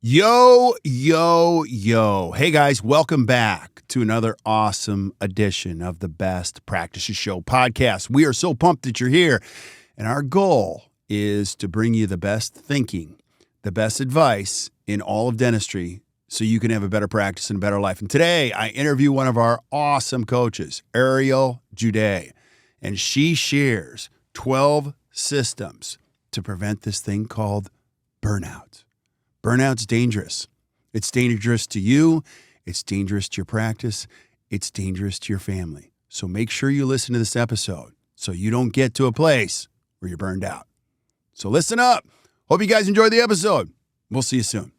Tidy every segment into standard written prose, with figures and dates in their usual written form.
Yo, yo, yo. Hey guys, welcome back to another awesome edition of the Best Practices Show podcast. We are so pumped that you're here, and our goal is to bring you the best thinking, the best advice in all of dentistry so you can have a better practice and a better life. And today I interview one of our awesome coaches, Ariel Juday, and she shares 12 systems to prevent this thing called burnout. Burnout's dangerous. It's dangerous to you. It's dangerous to your practice. It's dangerous to your family. So make sure you listen to this episode so you don't get to a place where you're burned out. So listen up. Hope you guys enjoyed the episode. We'll see you soon.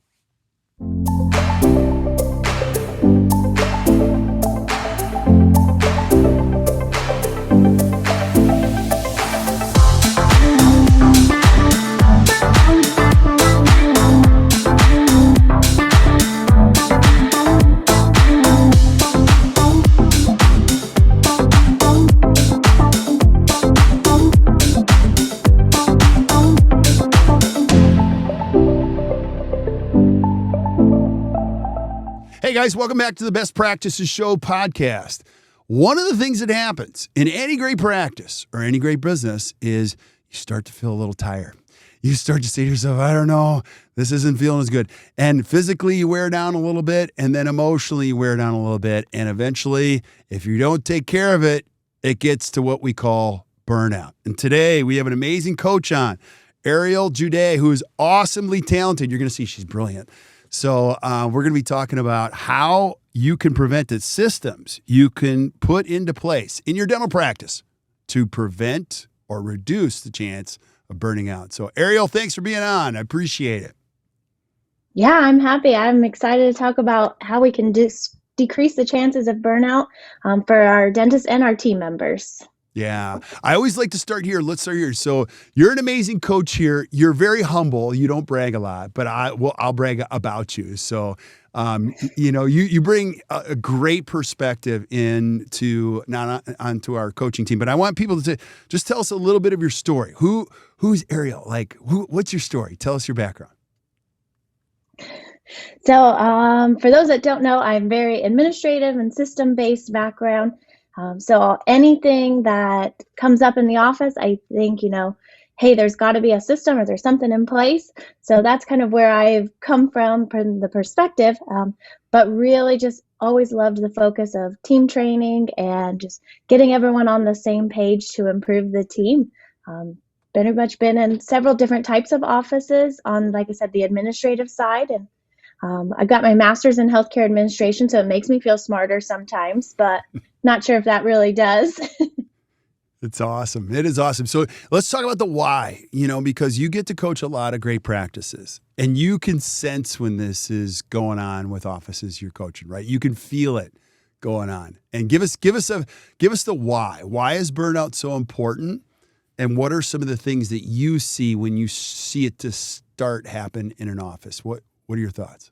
Hey guys, welcome back to the Best Practices Show podcast. One of the things that happens in any great practice or any great business is you start to feel a little tired. You start to say to yourself, I don't know, this isn't feeling as good. And physically you wear down a little bit, and then emotionally you wear down a little bit. And eventually, if you don't take care of it, it gets to what we call burnout. And today we have an amazing coach on, Ariel Juday, who is awesomely talented. You're going to see she's brilliant. So we're going to be talking about how you can prevent it, systems you can put into place in your dental practice to prevent or reduce the chance of burning out. So Ariel, thanks for being on. I appreciate it. Yeah, I'm happy. I'm excited to talk about how we can decrease the chances of burnout for our dentists and our team members. Yeah. I always like to start here. Let's start here. So you're an amazing coach here. You're very humble. You don't brag a lot, but I'll brag about you. So, you bring a great perspective into not onto our coaching team, but I want people to just tell us a little bit of your story. Who's Ariel? What's your story? Tell us your background. So for those that don't know, I'm very administrative and system-based background. So anything that comes up in the office, I think, hey, there's got to be a system or there's something in place. So that's kind of where I've come from the perspective, but really just always loved the focus of team training and just getting everyone on the same page to improve the team. Pretty much been in several different types of offices on, like I said, the administrative side. And I got my master's in healthcare administration, so it makes me feel smarter sometimes, but not sure if that really does. It's awesome. It is awesome. So let's talk about the why, because you get to coach a lot of great practices and you can sense when this is going on with offices you're coaching, right? You can feel it going on. And give us the why. Why is burnout so important? And what are some of the things that you see when you see it to start happen in an office? What are your thoughts?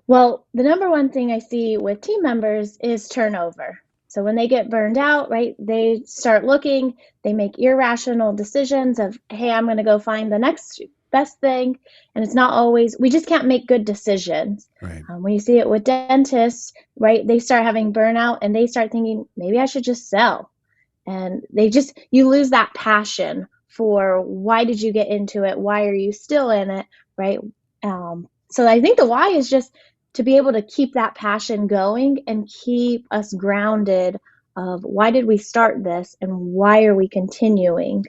Well, the number one thing I see with team members is turnover. So when they get burned out, right, they start looking, they make irrational decisions of, hey, I'm going to go find the next best thing. And it's not always, we just can't make good decisions. Right. When you see it with dentists, right, they start having burnout and they start thinking, maybe I should just sell. And you lose that passion for why did you get into it? Why are you still in it, right? So I think the why is just to be able to keep that passion going and keep us grounded of why did we start this and why are we continuing?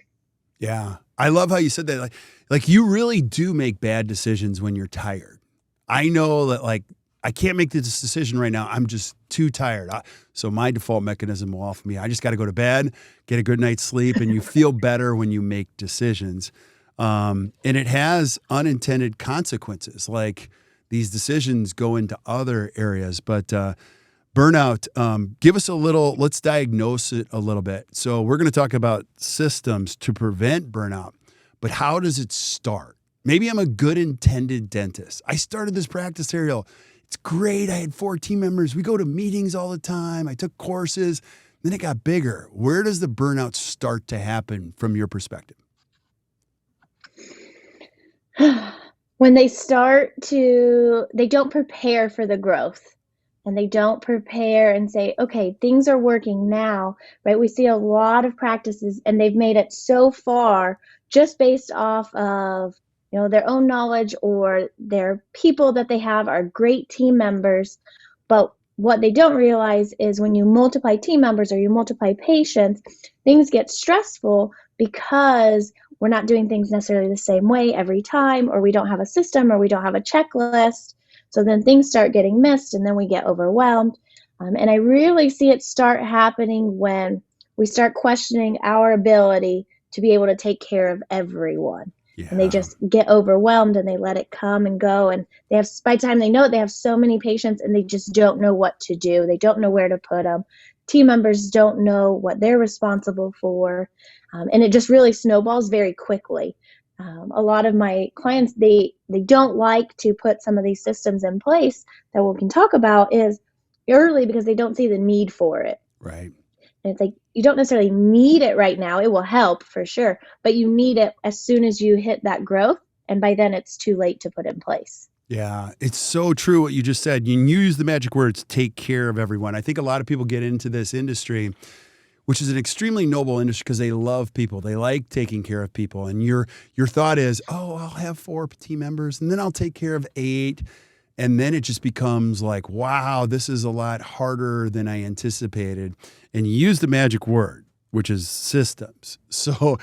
Yeah. I love how you said that. Like you really do make bad decisions when you're tired. I know that I can't make this decision right now. I'm just too tired. So my default mechanism will often be, I just got to go to bed, get a good night's sleep, and you feel better when you make decisions. And it has unintended consequences. Like these decisions go into other areas, but burnout, give us let's diagnose it a little bit. So we're going to talk about systems to prevent burnout, but how does it start? Maybe I'm a good intended dentist. I started this practice, Ariel. It's great. I had 4 team members. We go to meetings all the time. I took courses. Then it got bigger. Where does the burnout start to happen from your perspective? When they don't prepare for the growth, and they don't prepare and say, okay, things are working now, right? We see a lot of practices and they've made it so far just based off of, their own knowledge, or their people that they have are great team members. But what they don't realize is when you multiply team members or you multiply patients, things get stressful because we're not doing things necessarily the same way every time, or we don't have a system, or we don't have a checklist. So then things start getting missed and then we get overwhelmed. And I really see it start happening when we start questioning our ability to be able to take care of everyone. And they Yeah. just get overwhelmed and they let it come and go. And by the time they know it, they have so many patients and they just don't know what to do. They don't know where to put them. Team members don't know what they're responsible for. And it just really snowballs very quickly. A lot of my clients, they don't like to put some of these systems in place that we can talk about is early because they don't see the need for it. Right. And it's like, you don't necessarily need it right now. It will help for sure, but you need it as soon as you hit that growth. And by then it's too late to put in place. Yeah, it's so true what you just said. You use the magic words, take care of everyone. I think a lot of people get into this industry, which is an extremely noble industry because they love people. They like taking care of people. And your thought is, oh, I'll have 4 team members and then I'll take care of 8. And then it just becomes like, wow, this is a lot harder than I anticipated. And you use the magic word, which is systems. So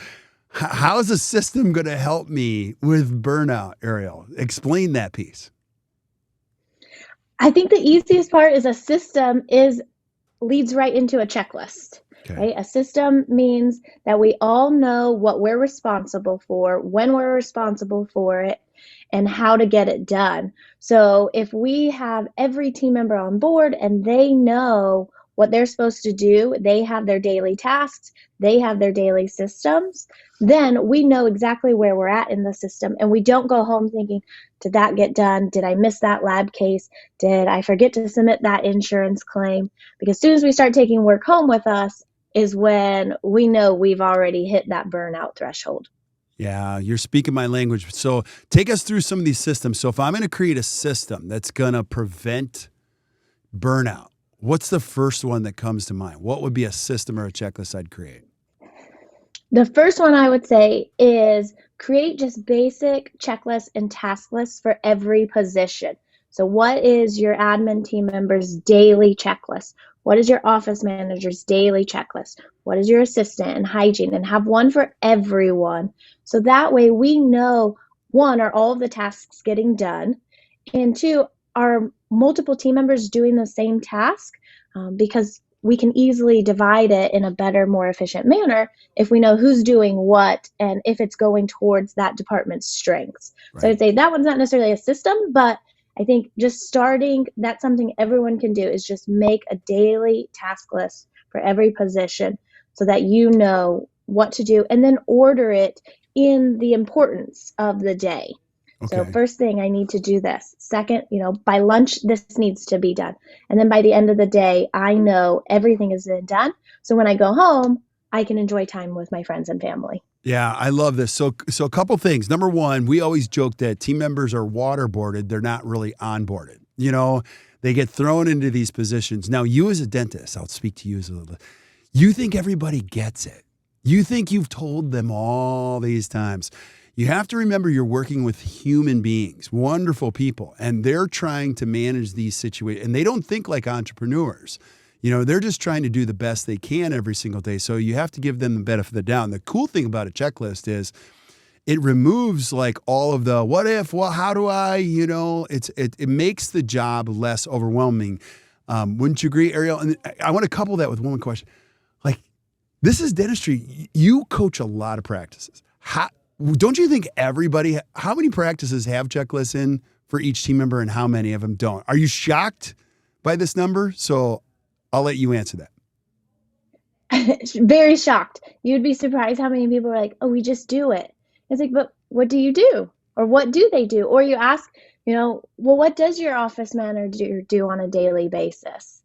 how is a system going to help me with burnout, Ariel? Explain that piece. I think the easiest part is a system leads right into a checklist. Okay. Right? A system means that we all know what we're responsible for, when we're responsible for it, and how to get it done. So if we have every team member on board and they know what they're supposed to do, they have their daily tasks, they have their daily systems, then we know exactly where we're at in the system. And we don't go home thinking, did that get done? Did I miss that lab case? Did I forget to submit that insurance claim? Because as soon as we start taking work home with us is when we know we've already hit that burnout threshold. Yeah, you're speaking my language. So take us through some of these systems. So if I'm going to create a system that's going to prevent burnout, what's the first one that comes to mind? What would be a system or a checklist I'd create? The first one I would say is create just basic checklists and task lists for every position. So what is your admin team member's daily checklist? What is your office manager's daily checklist? What is your assistant and hygiene? And have one for everyone. So that way we know, one, are all of the tasks getting done? And two, are multiple team members doing the same task? Because we can easily divide it in a better, more efficient manner if we know who's doing what and if it's going towards that department's strengths. Right. So I'd say that one's not necessarily a system, but I think just starting, that's something everyone can do, is just make a daily task list for every position so that you know what to do, and then order it in the importance of the day. Okay. So first thing, I need to do this. Second, by lunch, this needs to be done. And then by the end of the day, I know everything has been done. So when I go home, I can enjoy time with my friends and family. Yeah, I love this. So a couple things. Number one, we always joke that team members are waterboarded. They're not really onboarded. They get thrown into these positions. Now, you as a dentist, I'll speak to you as a little. You think everybody gets it. You think you've told them all these times. You have to remember you're working with human beings, wonderful people, and they're trying to manage these situations. And they don't think like entrepreneurs. They're just trying to do the best they can every single day. So you have to give them the benefit of the doubt. And the cool thing about a checklist is it removes like all of the what if, well, how do I, it makes the job less overwhelming. Wouldn't you agree, Ariel? And I want to couple that with one question. Like, this is dentistry. You coach a lot of practices. Don't you think how many practices have checklists in for each team member and how many of them don't? Are you shocked by this number? So I'll let you answer that. Very shocked. You'd be surprised how many people are like, oh, we just do it. It's like, but what do you do? Or what do they do? Or you ask, well, what does your office manager do on a daily basis?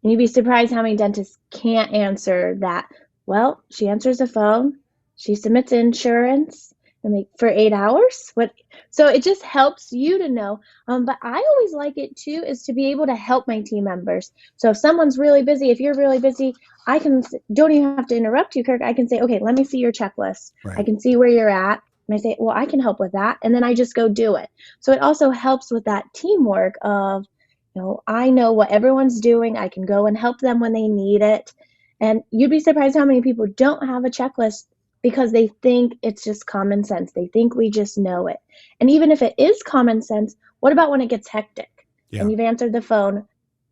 And you'd be surprised how many dentists can't answer that. Well, she answers the phone, she submits insurance, I'm like, for 8 hours? What? So it just helps you to know. But I always like it too, is to be able to help my team members. So if someone's really busy, if you're really busy, don't even have to interrupt you, Kirk. I can say, okay, let me see your checklist. I Right. can see where you're at. And I say, well, I can help with that. And then I just go do it. So it also helps with that teamwork of, I know what everyone's doing. I can go and help them when they need it. And you'd be surprised how many people don't have a checklist because they think it's just common sense. They think we just know it. And even if it is common sense, what about when it gets hectic Yeah. and you've answered the phone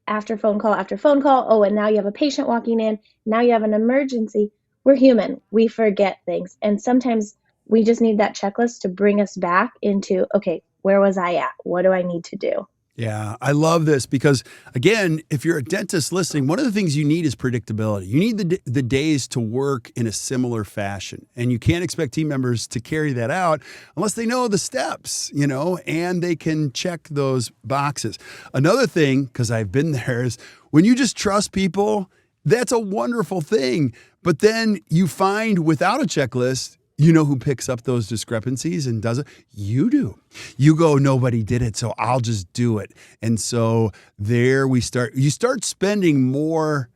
after phone call after phone call? Oh, and now you have a patient walking in. Now you have an emergency. We're human. We forget things. And sometimes we just need that checklist to bring us back into, okay, where was I at? What do I need to do? Yeah, I love this because, again, if you're a dentist listening, one of the things you need is predictability. You need the days to work in a similar fashion. And you can't expect team members to carry that out unless they know the steps, and they can check those boxes. Another thing, because I've been there, is when you just trust people, that's a wonderful thing. But then you find without a checklist, who picks up those discrepancies and does it? You do. You go, nobody did it, so I'll just do it. And so there you start spending more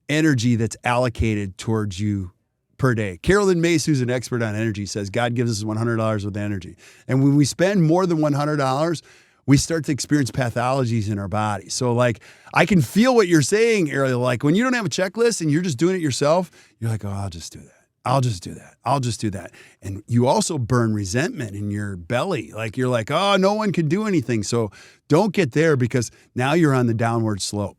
energy that's allocated towards you per day. Carolyn Mace, who's an expert on energy, says God gives us $100 with energy. And when we spend more than $100, we start to experience pathologies in our body. So I can feel what you're saying, Ariel. Like when you don't have a checklist and you're just doing it yourself, you're like, oh, I'll just do that. I'll just do that. I'll just do that. And you also burn resentment in your belly. Like you're like, oh, no one can do anything. So don't get there because now you're on the downward slope.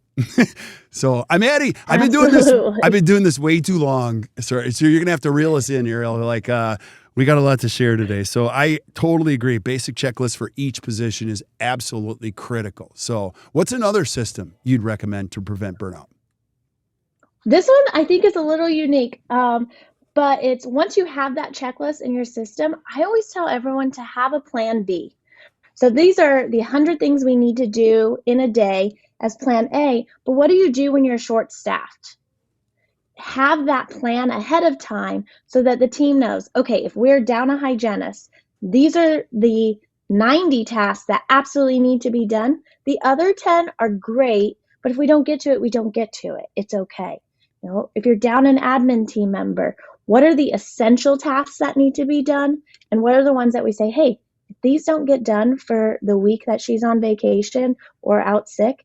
So I'm Addie. I've been doing this way too long. So you're going to have to reel us in, Ariel. We got a lot to share today. So I totally agree. Basic checklist for each position is absolutely critical. So what's another system you'd recommend to prevent burnout? This one I think is a little unique. But it's once you have that checklist in your system, I always tell everyone to have a plan B. So these are the 100 things we need to do in a day as plan A, but what do you do when you're short-staffed? Have that plan ahead of time so that the team knows, okay, if we're down a hygienist, these are the 90 tasks that absolutely need to be done. The other 10 are great, but if we don't get to it, we don't get to it. It's okay. If you're down an admin team member, what are the essential tasks that need to be done? And what are the ones that we say, hey, if these don't get done for the week that she's on vacation or out sick,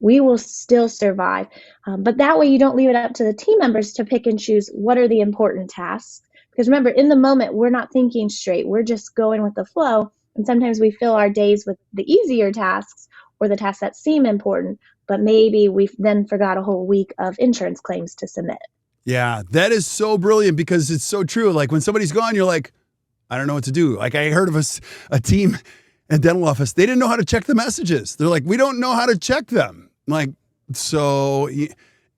we will still survive. But that way you don't leave it up to the team members to pick and choose what are the important tasks. Because remember, in the moment, we're not thinking straight. We're just going with the flow. And sometimes we fill our days with the easier tasks or the tasks that seem important, but maybe we've then forgot a whole week of insurance claims to submit. Yeah, that is so brilliant because it's so true. Like when somebody's gone, you're like, I don't know what to do. Like I heard of a team in dental office. They didn't know how to check the messages. They're like, we don't know how to check them. Like, so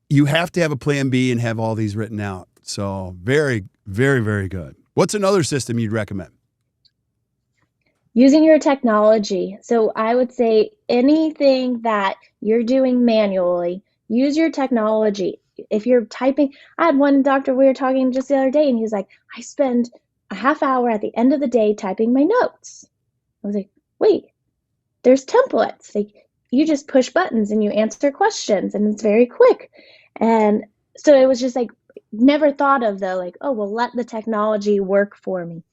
you have to have a plan B and have all these written out. So very, very, very good. What's another system you'd recommend? Using your technology. So I would say anything that you're doing manually, use your technology. If you're typing, I had one doctor we were talking just the other day, and he was like, I spend a half hour at the end of the day typing my notes. I was like, wait, there's templates. Like you just push buttons and you answer questions and it's very quick. And so it was just like, never thought of though, like, oh, well, let the technology work for me.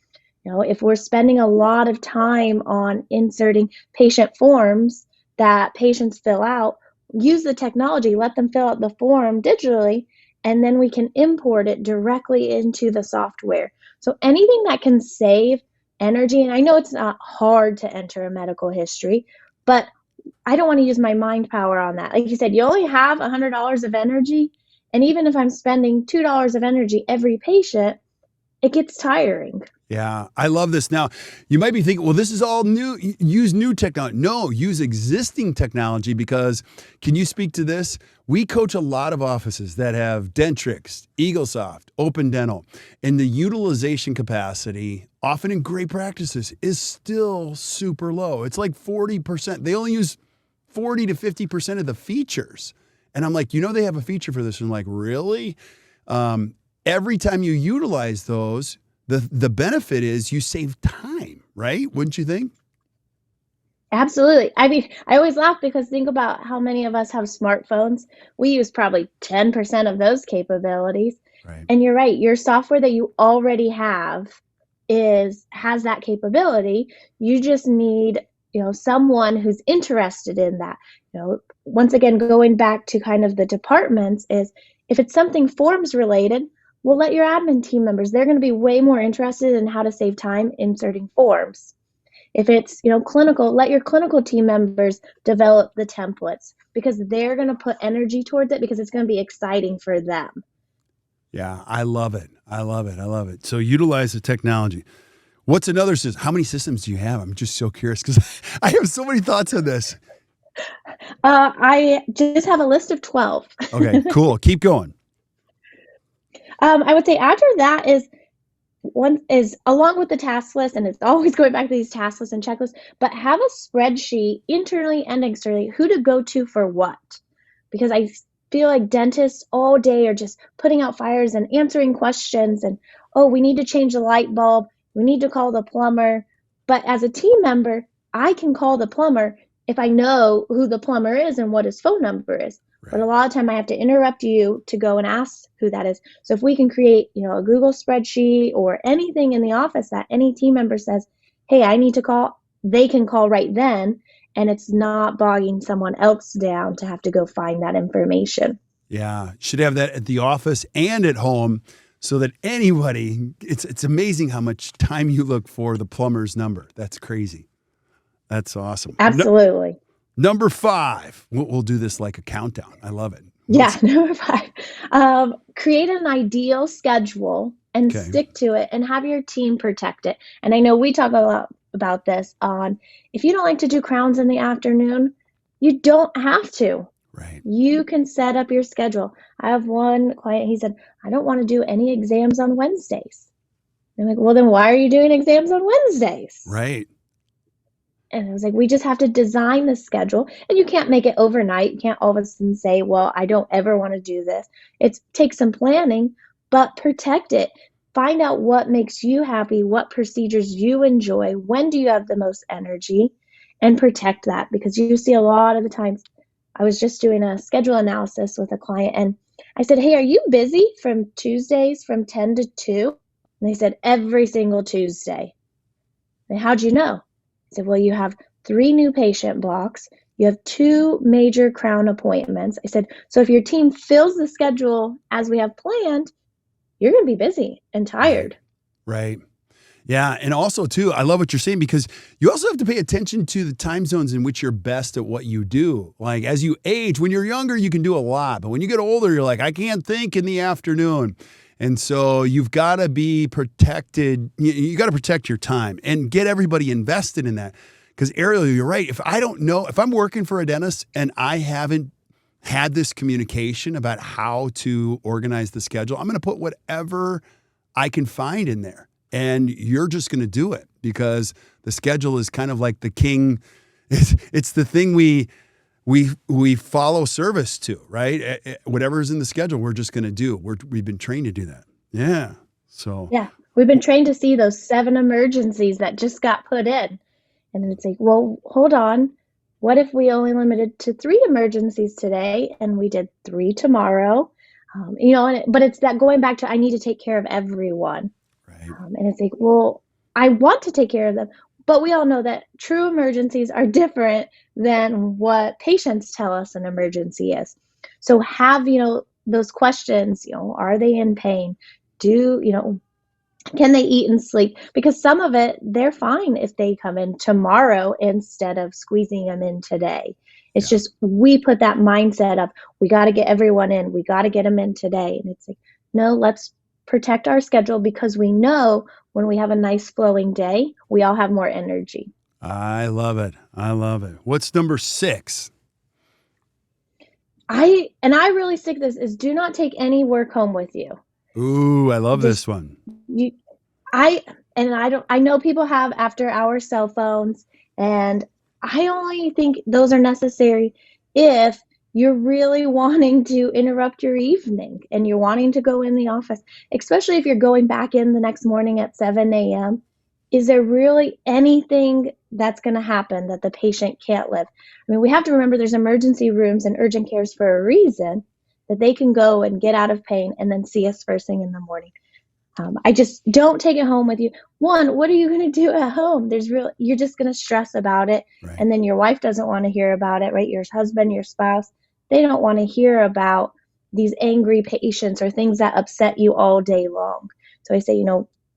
If we're spending a lot of time on inserting patient forms that patients fill out, use the technology, let them fill out the form digitally, and then we can import it directly into the software. So anything that can save energy, and I know it's not hard to enter a medical history, but I don't want to use my mind power on that. Like you said, you only have $100 of energy, and even if I'm spending $2 of energy every patient, it gets tiring. Yeah, I love this. Now, you might be thinking, well, this is all new. Use new technology. No, use existing technology because can you speak to this? We coach a lot of offices that have Dentrix, EagleSoft, Open Dental, and the utilization capacity, often in great practices, is still super low. It's like 40%. They only use 40 to 50% of the features. And I'm like, they have a feature for this. And I'm like, really? Every time you utilize those, the benefit is you save time, right? Wouldn't you think? Absolutely. I mean, I always laugh because think about how many of us have smartphones. We use probably 10% of those capabilities. Right. And you're right, your software that you already have has that capability. You just need, someone who's interested in that. Once again, going back to kind of the departments is if it's something forms related, we'll let your admin team members, they're going to be way more interested in how to save time inserting forms. If it's, clinical, let your clinical team members develop the templates because they're going to put energy towards it because it's going to be exciting for them. Yeah, I love it. I love it. I love it. So utilize the technology. What's another system? How many systems do you have? I'm just so curious because I have so many thoughts on this. I just have a list of 12. Okay, cool. Keep going. I would say after that is one is along with the task list, and it's always going back to these task lists and checklists, but have a spreadsheet internally and externally, who to go to for what. Because I feel like dentists all day are just putting out fires and answering questions and, oh, we need to change the light bulb. We need to call the plumber. But as a team member, I can call the plumber if I know who the plumber is and what his phone number is. Right. But a lot of time I have to interrupt you to go and ask who that is. So if we can create, a Google spreadsheet or anything in the office that any team member says, hey, I need to call, they can call right then. And it's not bogging someone else down to have to go find that information. Yeah, should have that at the office and at home so that anybody, it's amazing how much time you look for the plumber's number. That's crazy. That's awesome. Absolutely. Number 5, we'll do this like a countdown. I love it. Number 5, create an ideal schedule and stick to it and have your team protect it. And I know we talk a lot about this on, if you don't like to do crowns in the afternoon, you don't have to. Right. You can set up your schedule. I have one client, he said, I don't want to do any exams on Wednesdays. I'm like, well, then why are you doing exams on Wednesdays? Right. And I was like, we just have to design the schedule, and you can't make it overnight. You can't all of a sudden say, well, I don't ever want to do this. It takes some planning, but protect it. Find out what makes you happy, what procedures you enjoy, when do you have the most energy, and protect that, because you see a lot of the times. I was just doing a schedule analysis with a client, and I said, hey, are you busy from Tuesdays from 10 to 2? And they said, every single Tuesday. And how'd you know? I said, well, you have 3 new patient blocks. You have 2 major crown appointments. I said, so if your team fills the schedule as we have planned, you're going to be busy and tired. Right. Yeah. And also, too, I love what you're saying because you also have to pay attention to the time zones in which you're best at what you do. Like as you age, when you're younger, you can do a lot. But when you get older, you're like, I can't think in the afternoon. And so you've got to be protected. You got to protect your time and get everybody invested in that. Because Ariel, you're right. If I don't know, if I'm working for a dentist and I haven't had this communication about how to organize the schedule, I'm going to put whatever I can find in there. And you're just going to do it because the schedule is kind of like the king. It's the thing we follow service to, right? Whatever's in the schedule, we're just going to do. We've been trained to do that. Yeah. So. Yeah. We've been trained to see those 7 emergencies that just got put in. And then it's like, well, hold on. What if we only limited to 3 emergencies today and we did 3 tomorrow? But it's that going back to, I need to take care of everyone. Right. And it's like, well, I want to take care of them. But we all know that true emergencies are different than what patients tell us an emergency is. So have, those questions, are they in pain? Can they eat and sleep? Because some of it, they're fine if they come in tomorrow instead of squeezing them in today. It's just, we put that mindset of, we got to get everyone in. We got to get them in today. And it's like, no, let's protect our schedule because we know when we have a nice flowing day, we all have more energy. I love it. I love it. What's number 6? I really stick this is do not take any work home with you. Ooh, I love this one. I know people have after hour cell phones, and I only think those are necessary if you're really wanting to interrupt your evening and you're wanting to go in the office, especially if you're going back in the next morning at 7 a.m. Is there really anything that's going to happen that the patient can't live? I mean, we have to remember there's emergency rooms and urgent cares for a reason, that they can go and get out of pain and then see us first thing in the morning. I just don't take it home with you. One, what are you going to do at home? You're just going to stress about it. Right. And then your wife doesn't want to hear about it, right? Your husband, your spouse, they don't want to hear about these angry patients or things that upset you all day long. So I say,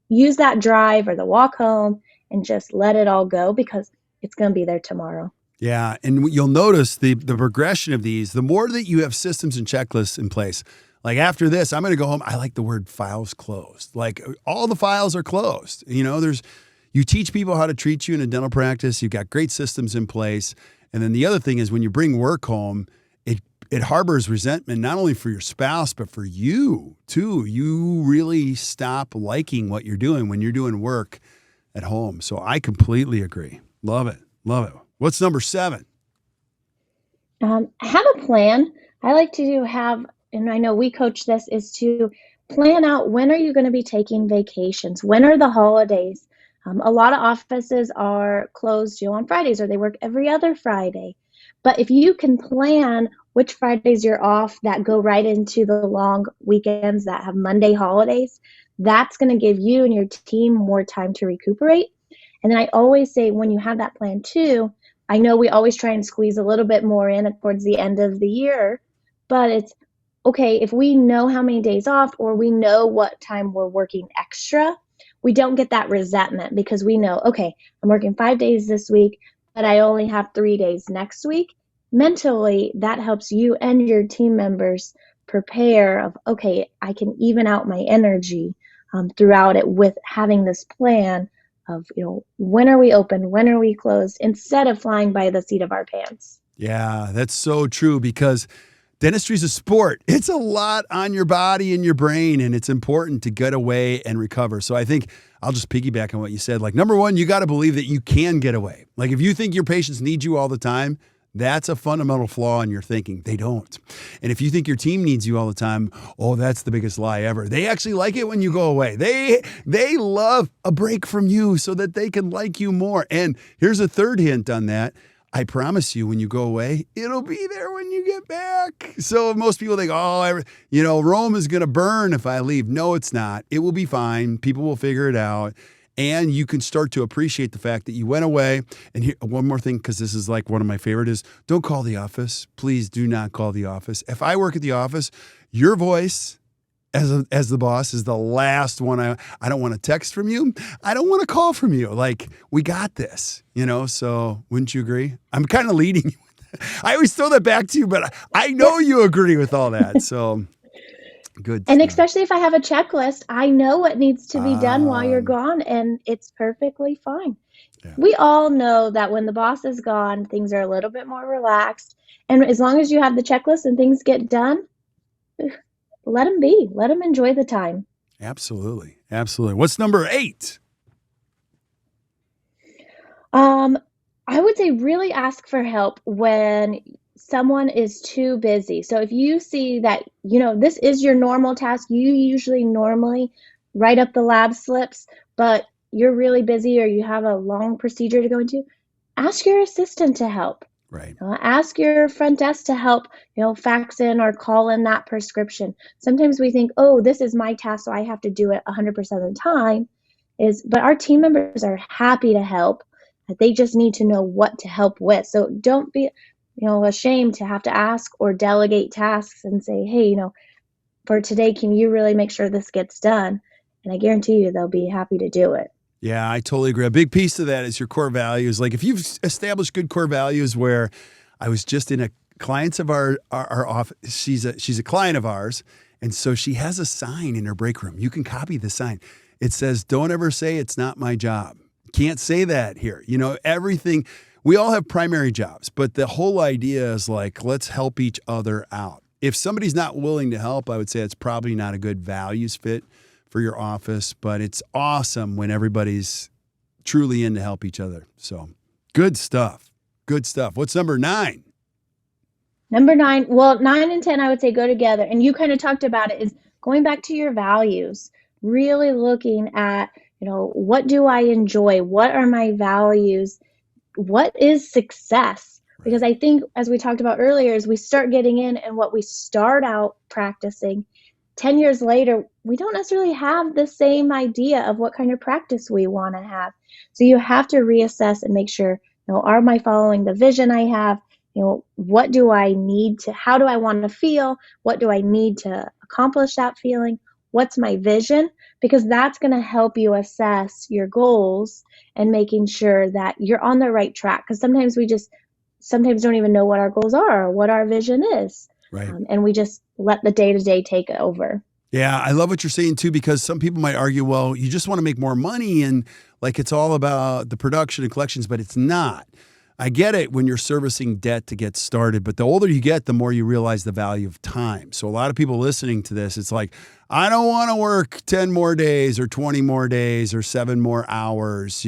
use that drive or the walk home and just let it all go, because it's going to be there tomorrow. Yeah. And you'll notice the progression of these, the more that you have systems and checklists in place. Like after this, I'm going to go home. I like the word files closed. Like all the files are closed. You teach people how to treat you in a dental practice. You've got great systems in place. And then the other thing is when you bring work home, it harbors resentment, not only for your spouse, but for you too. You really stop liking what you're doing when you're doing work at home. So I completely agree. Love it. Love it. What's number 7? Have a plan. I like to have, and I know we coach this, is to plan out when are you going to be taking vacations? When are the holidays? A lot of offices are closed on Fridays, or they work every other Friday. But if you can plan which Fridays you're off that go right into the long weekends that have Monday holidays, that's going to give you and your team more time to recuperate. And then I always say, when you have that plan too, I know we always try and squeeze a little bit more in towards the end of the year, but it's okay, if we know how many days off, or we know what time we're working extra, we don't get that resentment, because we know, okay, I'm working 5 days this week, but I only have 3 days next week. Mentally, that helps you and your team members prepare of, okay, I can even out my energy throughout it with having this plan of, when are we open, when are we closed, instead of flying by the seat of our pants. Yeah, that's so true, because dentistry is a sport. It's a lot on your body and your brain, and it's important to get away and recover. So I think I'll just piggyback on what you said. Like, number one, you got to believe that you can get away. Like, if you think your patients need you all the time, that's a fundamental flaw in your thinking. They don't. And if you think your team needs you all the time, oh, that's the biggest lie ever. They actually like it when you go away. They love a break from you so that they can like you more. And here's a third hint on that. I promise you, when you go away, it'll be there when you get back. So most people think, Rome is going to burn if I leave. No, it's not. It will be fine. People will figure it out. And you can start to appreciate the fact that you went away. And here, one more thing, because this is like one of my favorite, is don't call the office. Please do not call the office. If I work at the office, your voice as the boss is the last one. I don't want a text from you. I don't want a call from you. Like, we got this, so wouldn't you agree? I'm kind of leading you. I always throw that back to you, but I know you agree with all that. So good. And especially if I have a checklist, I know what needs to be done while you're gone, and it's perfectly fine. Yeah. We all know that when the boss is gone, things are a little bit more relaxed. And as long as you have the checklist and things get done, let them be. Let them enjoy the time. Absolutely. Absolutely. What's number 8? I would say really ask for help when someone is too busy. So if you see that, this is your normal task, you usually normally write up the lab slips, but you're really busy or you have a long procedure to go into, ask your assistant to help. Right. Ask your front desk to help, fax in or call in that prescription. Sometimes we think, oh, this is my task, so I have to do it 100% of the time. But our team members are happy to help. They just need to know what to help with. So don't be, ashamed to have to ask or delegate tasks and say, hey, for today, can you really make sure this gets done? And I guarantee you they'll be happy to do it. Yeah, I totally agree. A big piece of that is your core values. Like, if you've established good core values, where I was just in a clients of our office, she's a client of ours, and so she has a sign in her break room. You can copy the sign. It says, "Don't ever say it's not my job." Can't say that here. Everything. We all have primary jobs, but the whole idea is like, let's help each other out. If somebody's not willing to help, I would say it's probably not a good values fit for your office, but it's awesome when everybody's truly in to help each other. So good stuff. Good stuff. What's number 9? Number 9, well, 9 and 10, I would say go together. And you kind of talked about it, is going back to your values, really looking at, what do I enjoy? What are my values? What is success? Because I think, as we talked about earlier, as we start getting in and what we start out practicing, 10 years later, we don't necessarily have the same idea of what kind of practice we want to have. So you have to reassess and make sure, am I following the vision I have? What do I need to, how do I want to feel? What do I need to accomplish that feeling? What's my vision? Because that's going to help you assess your goals and making sure that you're on the right track. Because sometimes we just don't even know what our goals are or what our vision is. Right. And we just let the day-to-day take over. Yeah, I love what you're saying too, because some people might argue, well, you just want to make more money and like it's all about the production and collections, but it's not. I get it when you're servicing debt to get started, but the older you get, the more you realize the value of time. So a lot of people listening to this, it's like, I don't want to work 10 more days or 20 more days or 7 more hours,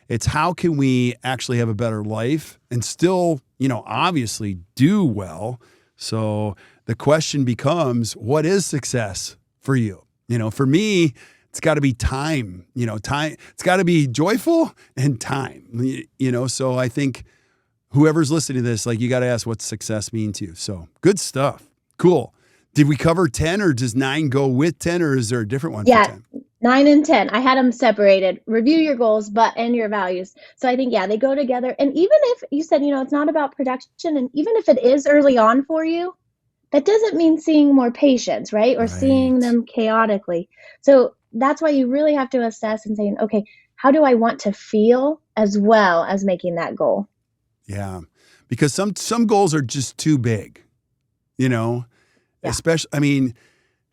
It's how can we actually have a better life and still, obviously do well. So the question becomes, what is success for you? For me, it's got to be time, time, it's got to be joyful and time, so I think whoever's listening to this, like, you got to ask, what's success mean to you? So good stuff. Cool. Did we cover 10 or does 9 go with 10 or is there a different one for 10? 9 and 10. I had them separated. Review your goals, and your values. So I think, they go together. And even if you said, it's not about production, and even if it is early on for you, that doesn't mean seeing more patients, right? Or seeing them chaotically. So that's why you really have to assess and say, okay, how do I want to feel as well as making that goal? Yeah, because some goals are just too big, especially,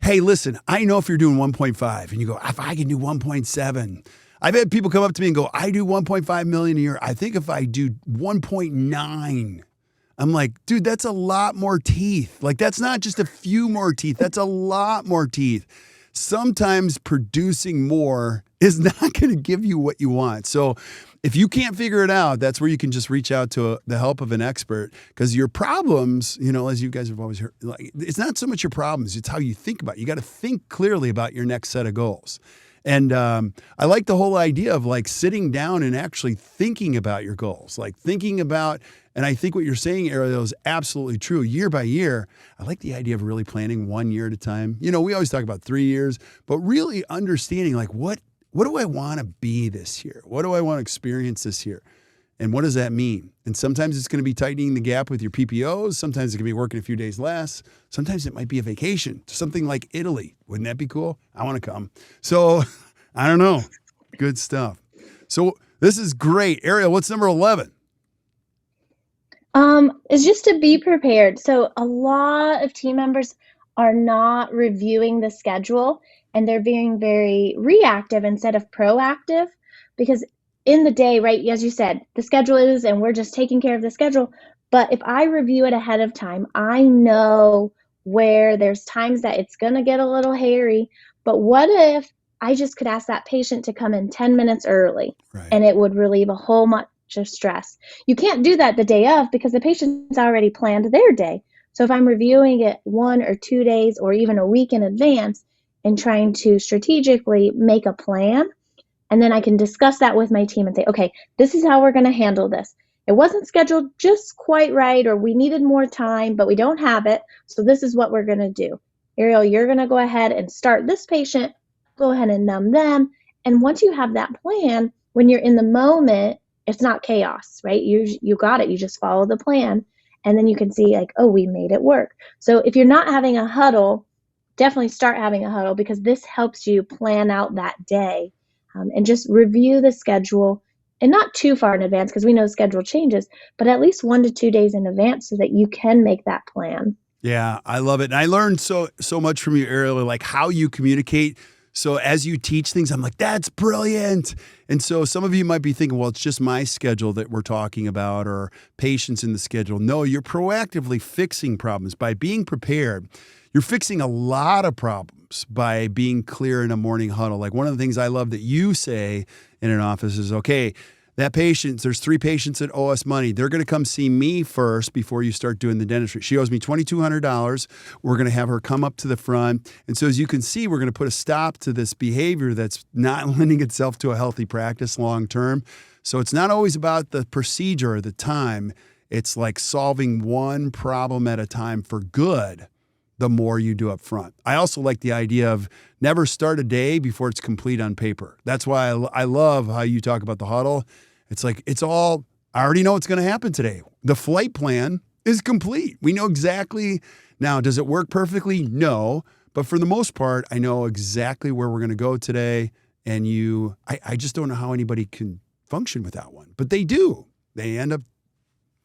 hey, listen, I know if you're doing 1.5 and you go, if I can do 1.7, I've had people come up to me and go, I do 1.5 million a year. I think if I do 1.9, I'm like, dude, that's a lot more teeth. Like, that's not just a few more teeth. That's a lot more teeth. Sometimes producing more is not going to give you what you want. So if you can't figure it out, that's where you can just reach out to the help of an expert, because your problems, as you guys have always heard, like, it's not so much your problems, it's how you think about it. You got to think clearly about your next set of goals. And I like the whole idea of like sitting down and actually thinking about your goals, like thinking about, and I think what you're saying, Ariel, is absolutely true. Year by year, I like the idea of really planning 1 year at a time. We always talk about 3 years, but really understanding like what do I want to be this year? What do I want to experience this year? And what does that mean? And sometimes it's going to be tightening the gap with your PPOs. Sometimes it can be working a few days less. Sometimes it might be a vacation to something like Italy. Wouldn't that be cool? I want to come. So I don't know. Good stuff. So this is great. Ariel, what's number 11? Is just to be prepared. So a lot of team members are not reviewing the schedule, and they're being very reactive instead of proactive, because in the day, right, as you said, the schedule is, and we're just taking care of the schedule. But if I review it ahead of time, I know where there's times that it's going to get a little hairy. But what if I just could ask that patient to come in 10 minutes early, and it would relieve a whole much of stress? You can't do that the day of because the patient's already planned their day. So if I'm reviewing it 1 or 2 days or even a week in advance and trying to strategically make a plan, and then I can discuss that with my team and say, okay, this is how we're going to handle this. It wasn't scheduled just quite right, or we needed more time, but we don't have it. So this is what we're going to do. Ariel, you're going to go ahead and start this patient, go ahead and numb them. And once you have that plan, when you're in the moment, it's not chaos, right? You got it. You just follow the plan. And then you can see like, oh, we made it work. So if you're not having a huddle, definitely start having a huddle, because this helps you plan out that day. And just review the schedule, and not too far in advance, because we know schedule changes, but at least 1 to 2 days in advance so that you can make that plan. Yeah, I love it. And I learned so much from you, Ariel, like how you communicate. So as you teach things, I'm like, that's brilliant. And so some of you might be thinking, well, it's just my schedule that we're talking about, or patients in the schedule. No, you're proactively fixing problems by being prepared. You're fixing a lot of problems by being clear in a morning huddle. Like, one of the things I love that you say in an office is, okay, that patient, there's 3 patients that owe us money. They're going to come see me first before you start doing the dentistry. She owes me $2,200. We're going to have her come up to the front. And so as you can see, we're going to put a stop to this behavior that's not lending itself to a healthy practice long term. So it's not always about the procedure or the time. It's like solving one problem at a time for good the more you do up front. I also like the idea of never start a day before it's complete on paper. That's why I love how you talk about the huddle. It's like, I already know what's going to happen today. The flight plan is complete. We know exactly. Now, does it work perfectly? No. But for the most part, I know exactly where we're going to go today. And I just don't know how anybody can function without one. But they do. They end up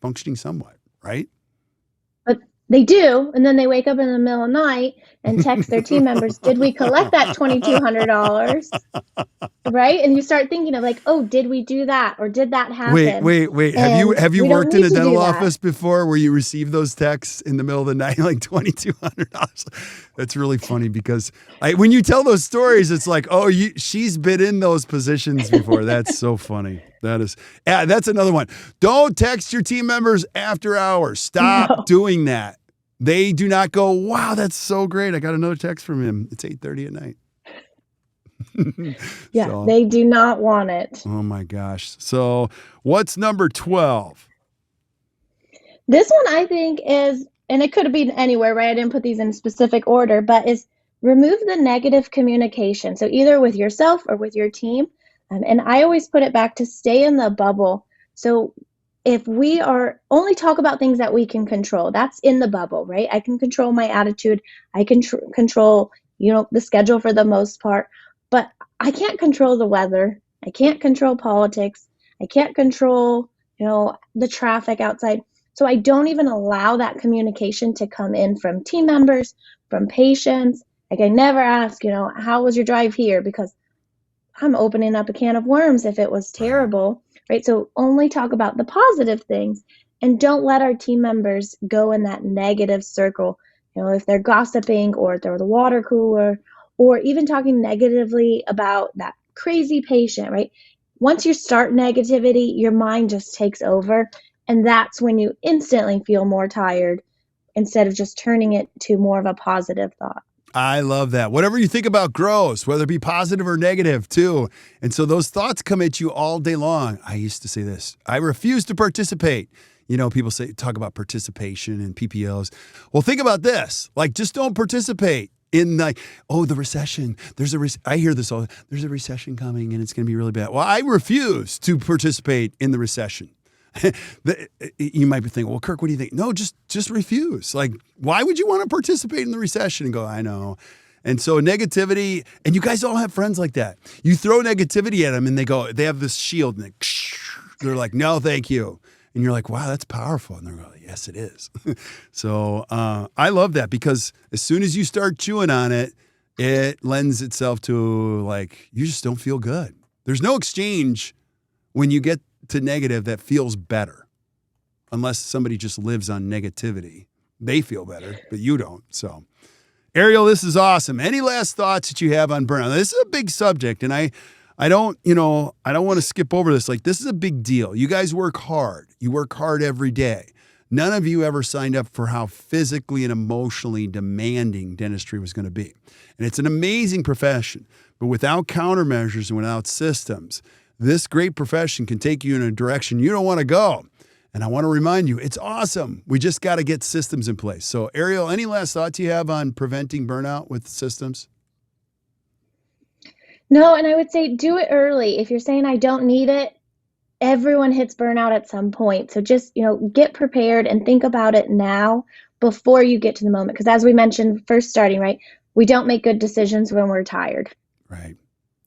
functioning somewhat, right? But they do, and then they wake up in the middle of the night and text their team members, did we collect that $2,200? Right? And you start thinking of like, oh, did we do that? Or did that happen? Wait. Have you worked in a dental office before where you receive those texts in the middle of the night, like $2,200? That's really funny because when you tell those stories, it's like, oh, she's been in those positions before. That's so funny. That's another one. Don't text your team members after hours. Stop doing that. They do not go, wow, that's so great. I got another text from him. It's 8:30 at night. Yeah, they do not want it. Oh my gosh. So what's number 12? This one I think is, and it could have been anywhere, right? I didn't put these in specific order, but is remove the negative communication. So either with yourself or with your team. And I always put it back to stay in the bubble. So if we are only talk about things that we can control, that's in the bubble, right? I can control my attitude. I can control, the schedule for the most part, but I can't control the weather. I can't control politics. I can't control, the traffic outside. So I don't even allow that communication to come in from team members, from patients. Like I never ask, how was your drive here? Because I'm opening up a can of worms if it was terrible, right? So only talk about the positive things and don't let our team members go in that negative circle. If they're gossiping or if they're the water cooler or even talking negatively about that crazy patient, right? Once you start negativity, your mind just takes over. And that's when you instantly feel more tired instead of just turning it to more of a positive thought. I love that. Whatever you think about grows, whether it be positive or negative too. And so those thoughts come at you all day long. I used to say this. I refuse to participate. People talk about participation and PPOs. Well, think about this. Like, just don't participate in the recession. I hear this all. There's a recession coming and it's going to be really bad. Well, I refuse to participate in the recession. You might be thinking, well, Kirk, what do you think? No, just refuse. Like, why would you want to participate in the recession? And go, I know. And so negativity, and you guys all have friends like that. You throw negativity at them and they have this shield and they're like, no, thank you. And you're like, wow, that's powerful. And they're like, yes, it is. So I love that because as soon as you start chewing on it, it lends itself to like, you just don't feel good. There's no exchange when you get to negative that feels better, unless somebody just lives on negativity. They feel better, but you don't. So, Ariel, this is awesome. Any last thoughts that you have on burnout? This is a big subject, and I don't want to skip over this. Like, this is a big deal. You guys work hard. You work hard every day. None of you ever signed up for how physically and emotionally demanding dentistry was going to be. And it's an amazing profession, but without countermeasures and without systems, this great profession can take you in a direction you don't want to go. And I want to remind you, it's awesome. We just got to get systems in place. So, Ariel, any last thoughts you have on preventing burnout with systems? No, and I would say do it early. If you're saying I don't need it, everyone hits burnout at some point. So just, get prepared and think about it now before you get to the moment. Because as we mentioned, first starting, right, we don't make good decisions when we're tired. Right.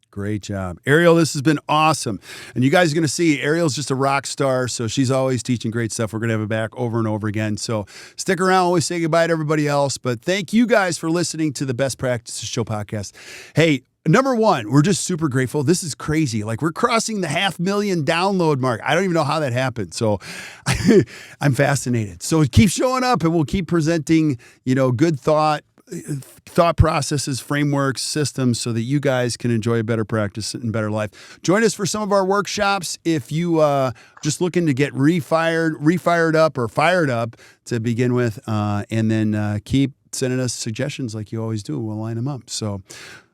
Great job. Ariel, this has been awesome. And you guys are going to see Ariel's just a rock star, so she's always teaching great stuff. We're going to have her back over and over again. So stick around. Always say goodbye to everybody else. But thank you guys for listening to the Best Practices Show podcast. Hey, number one, we're just super grateful. This is crazy. Like, we're crossing the 500,000 download mark. I don't even know how that happened. So I'm fascinated. So keep showing up and we'll keep presenting, good thought, thought processes, frameworks, systems so that you guys can enjoy a better practice and better life. Join us for some of our workshops if you just looking to get refired up or fired up to begin with, and then keep sending us suggestions like you always do. We'll line them up. So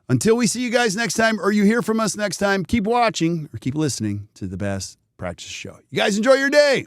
until we see you guys next time or you hear from us next time, keep watching or keep listening to the Best Practice Show. You guys enjoy your day.